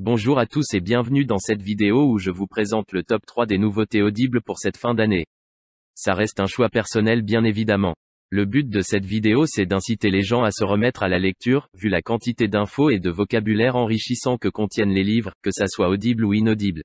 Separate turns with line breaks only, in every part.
Bonjour à tous et bienvenue dans cette vidéo où je vous présente le top 3 des nouveautés audibles pour cette fin d'année. Ça reste un choix personnel bien évidemment. Le but de cette vidéo c'est d'inciter les gens à se remettre à la lecture, vu la quantité d'infos et de vocabulaire enrichissant que contiennent les livres, que ça soit audible ou inaudible.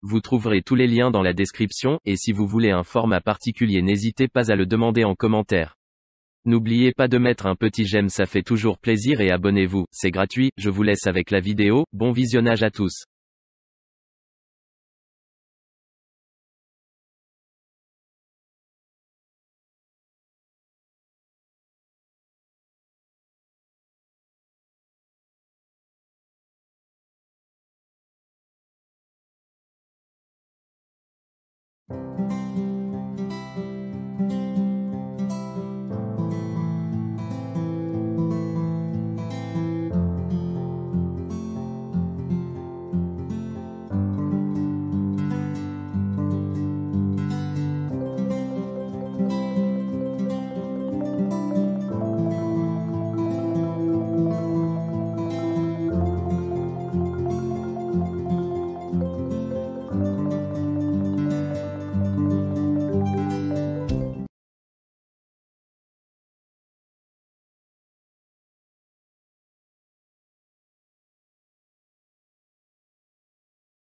Vous trouverez tous les liens dans la description, et si vous voulez un format particulier n'hésitez pas à le demander en commentaire. N'oubliez pas de mettre un petit j'aime, ça fait toujours plaisir, et abonnez-vous, c'est gratuit. Je vous laisse avec la vidéo, bon visionnage à tous.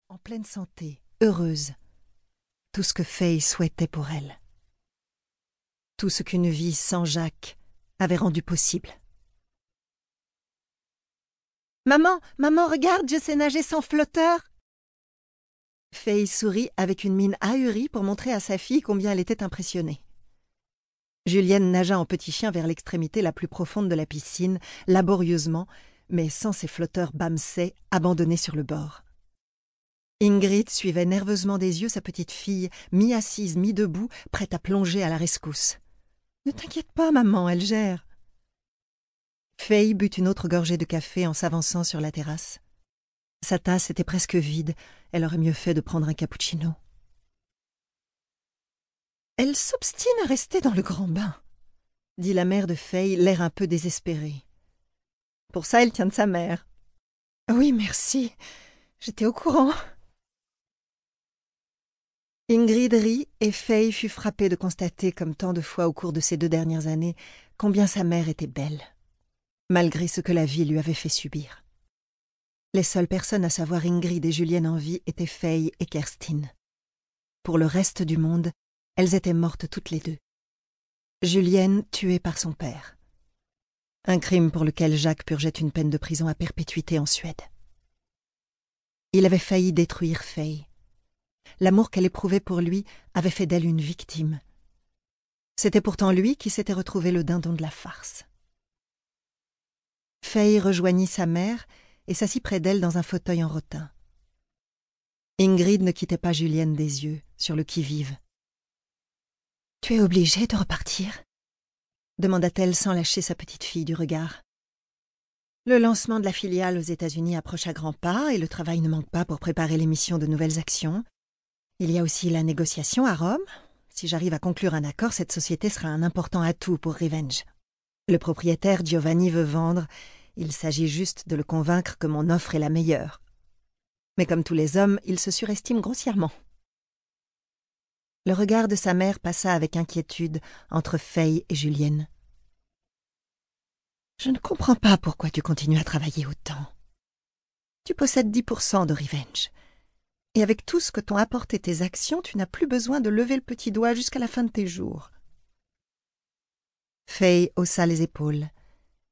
En pleine santé, heureuse, tout ce que Faye souhaitait pour elle. Tout ce qu'une vie sans Jacques avait rendu possible. « Maman, maman, regarde, je sais nager sans flotteur !» Faye sourit avec une mine ahurie pour montrer à sa fille combien elle était impressionnée. Julienne nagea en petit chien vers l'extrémité la plus profonde de la piscine, laborieusement, mais sans ses flotteurs bamsés abandonnés sur le bord. Ingrid suivait nerveusement des yeux sa petite fille, mi-assise, mi-debout, prête à plonger à la rescousse. « Ne t'inquiète pas, maman, elle gère. » Faye but une autre gorgée de café en s'avançant sur la terrasse. Sa tasse était presque vide, elle aurait mieux fait de prendre un cappuccino. « Elle s'obstine à rester dans le grand bain, » dit la mère de Faye, l'air un peu désespéré. « Pour ça, elle tient de sa mère. »« Oui, merci, j'étais au courant. » Ingrid rit et Faye fut frappée de constater, comme tant de fois au cours de ces 2 dernières années, combien sa mère était belle, malgré ce que la vie lui avait fait subir. Les seules personnes à savoir Ingrid et Julienne en vie étaient Faye et Kerstin. Pour le reste du monde, elles étaient mortes toutes les deux. Julienne tuée par son père. Un crime pour lequel Jacques purgeait une peine de prison à perpétuité en Suède. Il avait failli détruire Faye. L'amour qu'elle éprouvait pour lui avait fait d'elle une victime. C'était pourtant lui qui s'était retrouvé le dindon de la farce. Faye rejoignit sa mère et s'assit près d'elle dans un fauteuil en rotin. Ingrid ne quittait pas Julienne des yeux, sur le qui-vive. « Tu es obligée de repartir ?» demanda-t-elle sans lâcher sa petite fille du regard. Le lancement de la filiale aux États-Unis approche à grands pas et le travail ne manque pas pour préparer l'émission de nouvelles actions. Il y a aussi la négociation à Rome. Si j'arrive à conclure un accord, cette société sera un important atout pour Revenge. Le propriétaire Giovanni veut vendre. Il s'agit juste de le convaincre que mon offre est la meilleure. Mais comme tous les hommes, il se surestime grossièrement. Le regard de sa mère passa avec inquiétude entre Faye et Julienne. « Je ne comprends pas pourquoi tu continues à travailler autant. Tu possèdes 10% de Revenge. Et avec tout ce que t'ont apporté tes actions, tu n'as plus besoin de lever le petit doigt jusqu'à la fin de tes jours. » Faye haussa les épaules,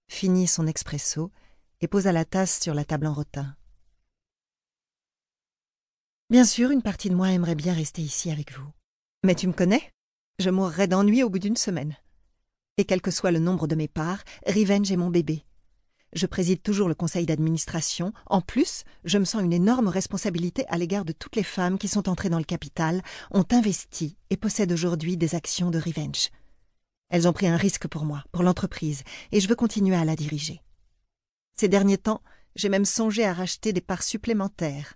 finit son expresso et posa la tasse sur la table en rotin. « Bien sûr, une partie de moi aimerait bien rester ici avec vous. Mais tu me connais, je mourrais d'ennui au bout d'1 semaine. Et quel que soit le nombre de mes parts, Revenge est mon bébé. Je préside toujours le conseil d'administration. En plus, je me sens une énorme responsabilité à l'égard de toutes les femmes qui sont entrées dans le capital, ont investi et possèdent aujourd'hui des actions de Revenge. Elles ont pris un risque pour moi, pour l'entreprise, et je veux continuer à la diriger. Ces derniers temps, j'ai même songé à racheter des parts supplémentaires,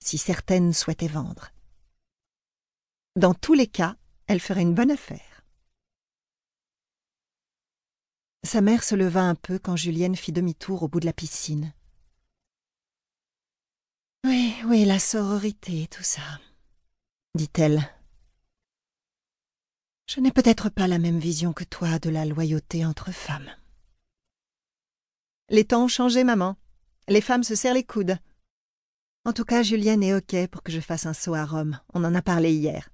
si certaines souhaitaient vendre. Dans tous les cas, elles feraient une bonne affaire. Sa mère se leva un peu quand Julienne fit demi-tour au bout de la piscine. Et où est la sororité et tout ça? Dit-elle. Je n'ai peut-être pas la même vision que toi de la loyauté entre femmes. Les temps ont changé, maman. Les femmes se serrent les coudes. En tout cas, Julienne est OK pour que je fasse un saut à Rome. On en a parlé hier.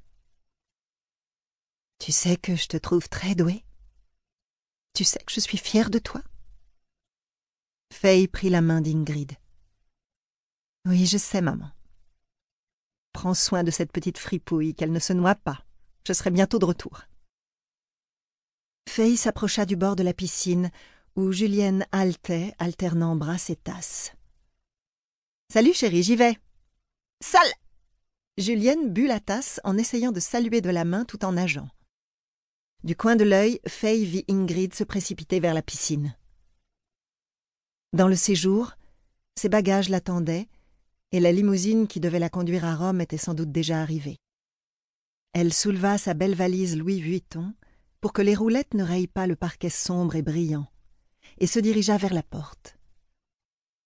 Tu sais que je te trouve très douée. Tu sais que je suis fière de toi. Faye prit la main d'Ingrid. Oui, je sais, maman. Prends soin de cette petite fripouille, qu'elle ne se noie pas. Je serai bientôt de retour. Faye s'approcha du bord de la piscine, où Julienne haletait, alternant brasses et tasses. « Salut, chérie, j'y vais. »« Sale !» Julienne but la tasse en essayant de saluer de la main tout en nageant. Du coin de l'œil, Faye vit Ingrid se précipiter vers la piscine. Dans le séjour, ses bagages l'attendaient, et la limousine qui devait la conduire à Rome était sans doute déjà arrivée. Elle souleva sa belle valise Louis Vuitton pour que les roulettes ne rayent pas le parquet sombre et brillant, et se dirigea vers la porte.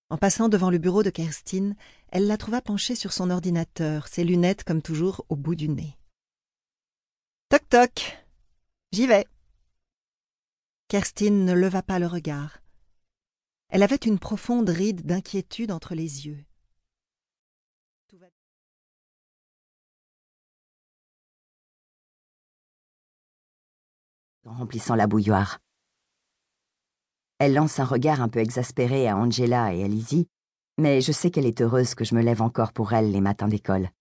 En passant devant le bureau de Kerstin, elle la trouva penchée sur son ordinateur, ses lunettes comme toujours au bout du nez. « Toc toc, j'y vais. » Kerstin ne leva pas le regard. Elle avait une profonde ride d'inquiétude entre les yeux.
En remplissant la bouilloire. Elle lance un regard un peu exaspéré à Angela et à Lizzie, mais je sais qu'elle est heureuse que je me lève encore pour elle les matins d'école.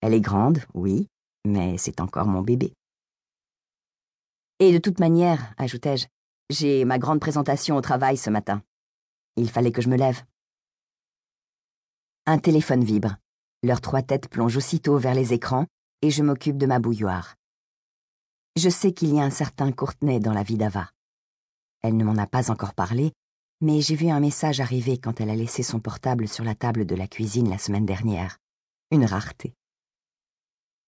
Elle est grande, oui, mais c'est encore mon bébé. Et de toute manière, ajoutai-je, j'ai ma grande présentation au travail ce matin. Il fallait que je me lève. Un téléphone vibre. Leurs 3 têtes plongent aussitôt vers les écrans et je m'occupe de ma bouilloire. Je sais qu'il y a un certain Courtney dans la vie d'Ava. Elle ne m'en a pas encore parlé, mais j'ai vu un message arriver quand elle a laissé son portable sur la table de la cuisine la semaine dernière. Une rareté.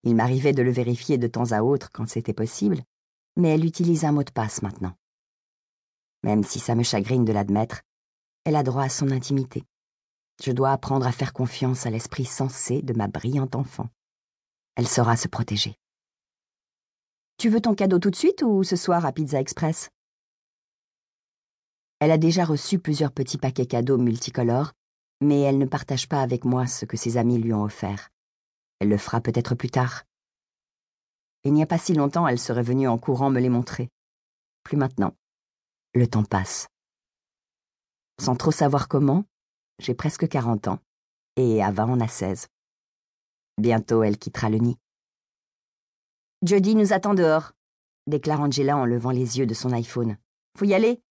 Il m'arrivait de le vérifier de temps à autre quand c'était possible, mais elle utilise un mot de passe maintenant. Même si ça me chagrine de l'admettre, elle a droit à son intimité. Je dois apprendre à faire confiance à l'esprit sensé de ma brillante enfant. Elle saura se protéger. Tu veux ton cadeau tout de suite ou ce soir à Pizza Express? Elle a déjà reçu plusieurs petits paquets cadeaux multicolores, mais elle ne partage pas avec moi ce que ses amis lui ont offert. Elle le fera peut-être plus tard. Il n'y a pas si longtemps, elle serait venue en courant me les montrer. Plus maintenant. Le temps passe. Sans trop savoir comment, j'ai presque 40 ans, et Ava en a 16. Bientôt, elle quittera le nid. Jody nous attend dehors, déclare Angela en levant les yeux de son iPhone. Faut y aller?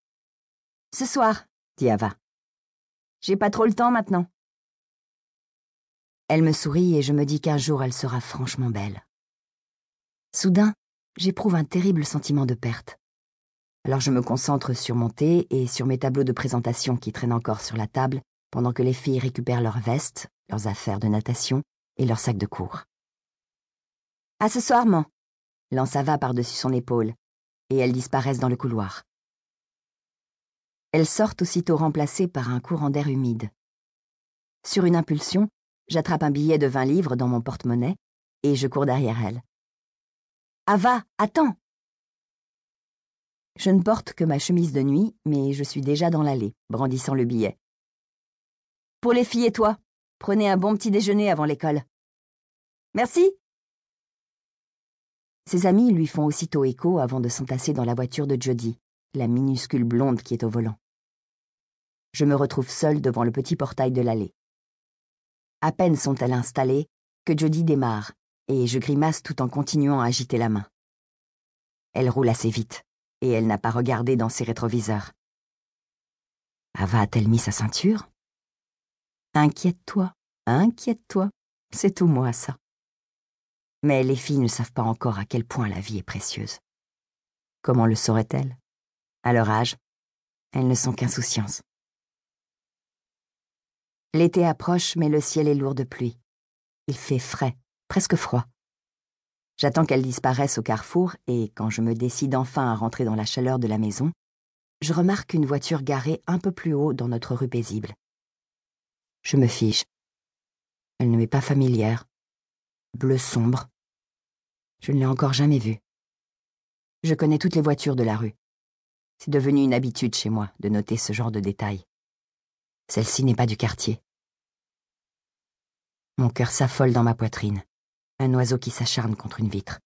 Ce soir, dit Ava. J'ai pas trop le temps maintenant. Elle me sourit et je me dis qu'un jour elle sera franchement belle. Soudain, j'éprouve un terrible sentiment de perte. Alors je me concentre sur mon thé et sur mes tableaux de présentation qui traînent encore sur la table pendant que les filles récupèrent leurs vestes, leurs affaires de natation et leurs sacs de cours. À ce soir, maman, lance Ava par-dessus son épaule, et elles disparaissent dans le couloir. Elles sortent aussitôt remplacées par un courant d'air humide. Sur une impulsion, j'attrape un billet de 20 livres dans mon porte-monnaie et je cours derrière elle. « Ava, attends !» Je ne porte que ma chemise de nuit, mais je suis déjà dans l'allée, brandissant le billet. « Pour les filles et toi, prenez un bon petit déjeuner avant l'école. »« Merci !» Ses amis lui font aussitôt écho avant de s'entasser dans la voiture de Jody, la minuscule blonde qui est au volant. Je me retrouve seule devant le petit portail de l'allée. À peine sont-elles installées que Jody démarre, et je grimace tout en continuant à agiter la main. Elle roule assez vite, et elle n'a pas regardé dans ses rétroviseurs. Ava a-t-elle mis sa ceinture? Inquiète-toi, c'est tout moi, ça. Mais les filles ne savent pas encore à quel point la vie est précieuse. Comment le sauraient-elles? À leur âge, elles ne sont qu'insouciance. L'été approche, mais le ciel est lourd de pluie. Il fait frais, presque froid. J'attends qu'elles disparaissent au carrefour et, quand je me décide enfin à rentrer dans la chaleur de la maison, je remarque une voiture garée un peu plus haut dans notre rue paisible. Je me fige. Elle ne m'est pas familière. Bleu sombre. Je ne l'ai encore jamais vue. Je connais toutes les voitures de la rue. C'est devenu une habitude chez moi de noter ce genre de détails. Celle-ci n'est pas du quartier. Mon cœur s'affole dans ma poitrine. Un oiseau qui s'acharne contre une vitre.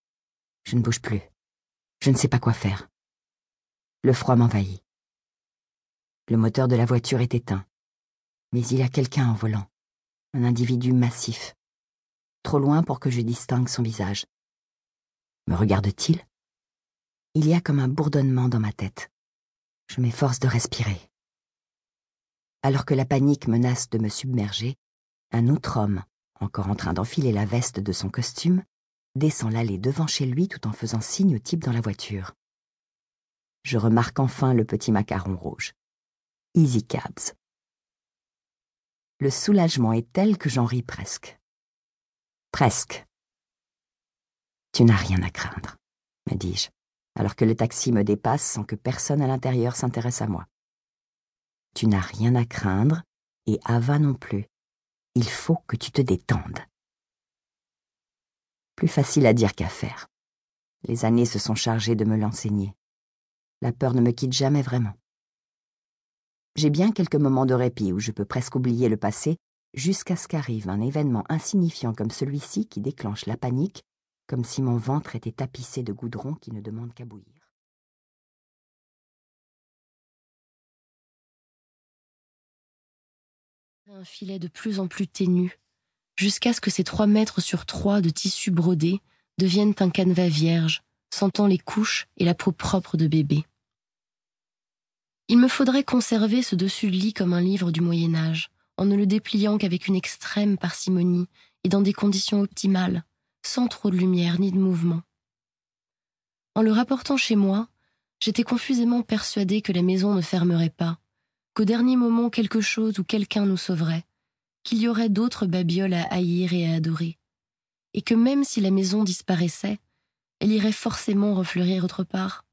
Je ne bouge plus. Je ne sais pas quoi faire. Le froid m'envahit. Le moteur de la voiture est éteint. Mais il y a quelqu'un en volant. Un individu massif. Trop loin pour que je distingue son visage. Me regarde-t-il? Il y a comme un bourdonnement dans ma tête. Je m'efforce de respirer. Alors que la panique menace de me submerger, un autre homme, encore en train d'enfiler la veste de son costume, descend l'allée devant chez lui tout en faisant signe au type dans la voiture. Je remarque enfin le petit macaron rouge. Easy Cabs. Le soulagement est tel que j'en ris presque. Presque. Tu n'as rien à craindre, me dis-je, alors que le taxi me dépasse sans que personne à l'intérieur s'intéresse à moi. Tu n'as rien à craindre, et Ava non plus. Il faut que tu te détendes. Plus facile à dire qu'à faire. Les années se sont chargées de me l'enseigner. La peur ne me quitte jamais vraiment. J'ai bien quelques moments de répit où je peux presque oublier le passé, jusqu'à ce qu'arrive un événement insignifiant comme celui-ci qui déclenche la panique, comme si mon ventre était tapissé de goudron qui ne demande qu'à bouillir.
Un filet de plus en plus ténu, jusqu'à ce que ces 3 mètres sur 3 de tissu brodé deviennent un canevas vierge, sentant les couches et la peau propre de bébé. Il me faudrait conserver ce dessus de lit comme un livre du Moyen-Âge, en ne le dépliant qu'avec une extrême parcimonie et dans des conditions optimales, sans trop de lumière ni de mouvement. En le rapportant chez moi, j'étais confusément persuadée que la maison ne fermerait pas, qu'au dernier moment quelque chose ou quelqu'un nous sauverait, qu'il y aurait d'autres babioles à haïr et à adorer, et que même si la maison disparaissait, elle irait forcément refleurir autre part.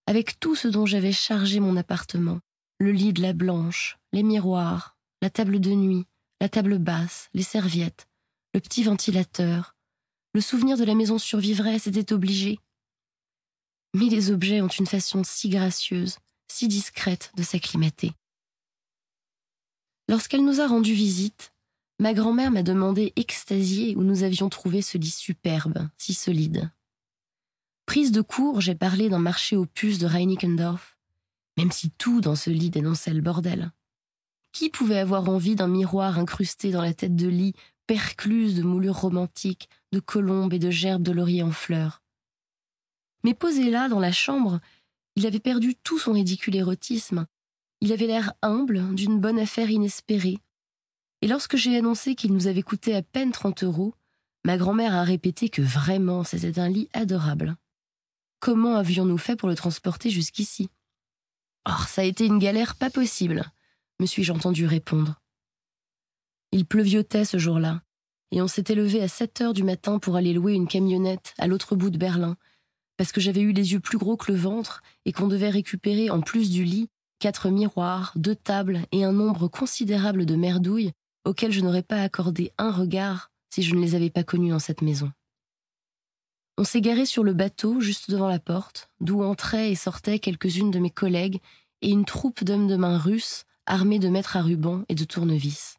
Avec tout ce dont j'avais chargé mon appartement, le lit de la Blanche, les miroirs, la table de nuit, la table basse, les serviettes, le petit ventilateur, le souvenir de la maison survivrait, c'était obligé. Mais les objets ont une façon si gracieuse, si discrète de s'acclimater. Lorsqu'elle nous a rendu visite, ma grand-mère m'a demandé extasiée où nous avions trouvé ce lit superbe, si solide. Prise de court, j'ai parlé d'un marché aux puces de Reinickendorf, même si tout dans ce lit dénonçait le bordel. Qui pouvait avoir envie d'un miroir incrusté dans la tête de lit, percluse de moulures romantiques, de colombes et de gerbes de laurier en fleurs? Mais posé là, dans la chambre, il avait perdu tout son ridicule érotisme. Il avait l'air humble, d'une bonne affaire inespérée. Et lorsque j'ai annoncé qu'il nous avait coûté à peine 30 €, ma grand-mère a répété que vraiment c'était un lit adorable. Comment avions-nous fait pour le transporter jusqu'ici? Or, ça a été une galère pas possible, me suis-je entendu répondre. Il pleuviotait ce jour-là, et on s'était levé à 7 h du matin pour aller louer une camionnette à l'autre bout de Berlin, parce que j'avais eu les yeux plus gros que le ventre et qu'on devait récupérer, en plus du lit, 4 miroirs, 2 tables et un nombre considérable de merdouilles auxquelles je n'aurais pas accordé un regard si je ne les avais pas connues dans cette maison. On s'est garé sur le bateau, juste devant la porte, d'où entraient et sortaient quelques-unes de mes collègues et une troupe d'hommes de main russes armés de mètres à ruban et de tournevis.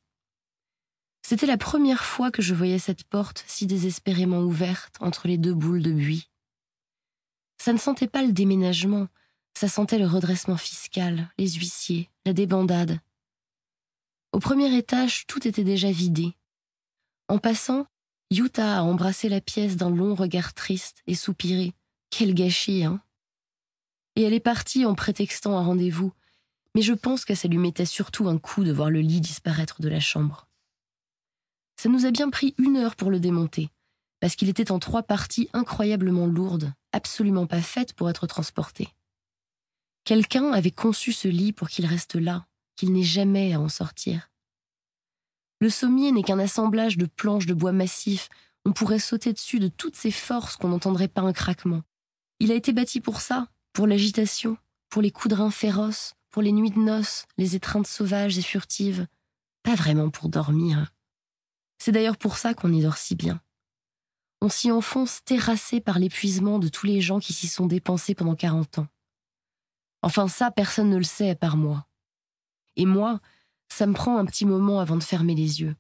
C'était la première fois que je voyais cette porte si désespérément ouverte entre les 2 boules de buis. Ça ne sentait pas le déménagement, ça sentait le redressement fiscal, les huissiers, la débandade. Au premier étage, tout était déjà vidé. En passant, Yuta a embrassé la pièce d'un long regard triste et soupiré. Quel gâchis, hein? Et elle est partie en prétextant un rendez-vous, mais je pense que ça lui mettait surtout un coup de voir le lit disparaître de la chambre. Ça nous a bien pris 1 heure pour le démonter, parce qu'il était en 3 parties incroyablement lourdes, absolument pas faites pour être transportées. Quelqu'un avait conçu ce lit pour qu'il reste là, qu'il n'ait jamais à en sortir. Le sommier n'est qu'un assemblage de planches de bois massif. On pourrait sauter dessus de toutes ses forces qu'on n'entendrait pas un craquement. Il a été bâti pour ça, pour l'agitation, pour les coups de rein féroces, pour les nuits de noces, les étreintes sauvages et furtives. Pas vraiment pour dormir. C'est d'ailleurs pour ça qu'on y dort si bien. On s'y enfonce terrassé par l'épuisement de tous les gens qui s'y sont dépensés pendant 40 ans. Enfin ça, personne ne le sait à part moi. Et moi, ça me prend un petit moment avant de fermer les yeux.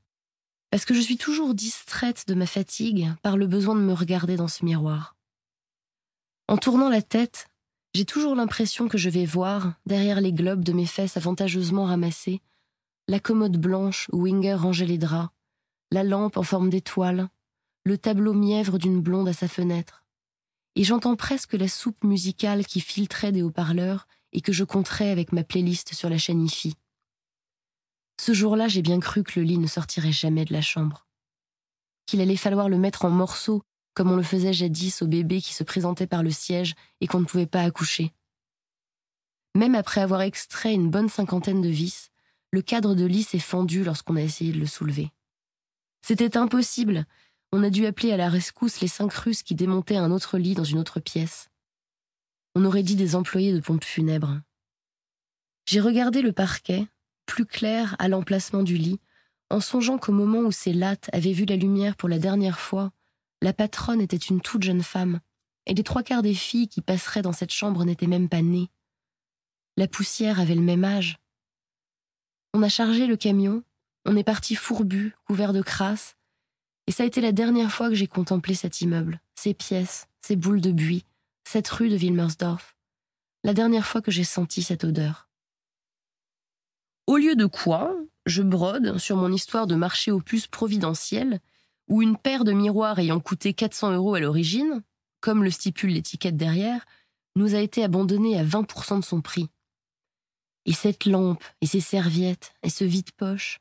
Parce que je suis toujours distraite de ma fatigue par le besoin de me regarder dans ce miroir. En tournant la tête, j'ai toujours l'impression que je vais voir, derrière les globes de mes fesses avantageusement ramassées, la commode blanche où Winger rangeait les draps, la lampe en forme d'étoile, le tableau mièvre d'une blonde à sa fenêtre. Et j'entends presque la soupe musicale qui filtrait des haut-parleurs et que je compterais avec ma playlist sur la chaîne hi-fi. Ce jour-là, j'ai bien cru que le lit ne sortirait jamais de la chambre. Qu'il allait falloir le mettre en morceaux, comme on le faisait jadis aux bébés qui se présentaient par le siège et qu'on ne pouvait pas accoucher. Même après avoir extrait une bonne 50aine de vis, le cadre de lit s'est fendu lorsqu'on a essayé de le soulever. C'était impossible. On a dû appeler à la rescousse les 5 Russes qui démontaient un autre lit dans une autre pièce. On aurait dit des employés de pompes funèbres. J'ai regardé le parquet, plus clair à l'emplacement du lit, en songeant qu'au moment où ces lattes avaient vu la lumière pour la dernière fois, la patronne était une toute jeune femme, et les 3/4 des filles qui passeraient dans cette chambre n'étaient même pas nées. La poussière avait le même âge. On a chargé le camion, on est parti fourbu, couvert de crasse, et ça a été la dernière fois que j'ai contemplé cet immeuble, ces pièces, ces boules de buis, cette rue de Wilmersdorf, la dernière fois que j'ai senti cette odeur. Au lieu de quoi, je brode sur mon histoire de marché aux puces providentiel, où une paire de miroirs ayant coûté 400 € à l'origine, comme le stipule l'étiquette derrière, nous a été abandonnée à 20% de son prix. Et cette lampe, et ces serviettes, et ce vide-poche,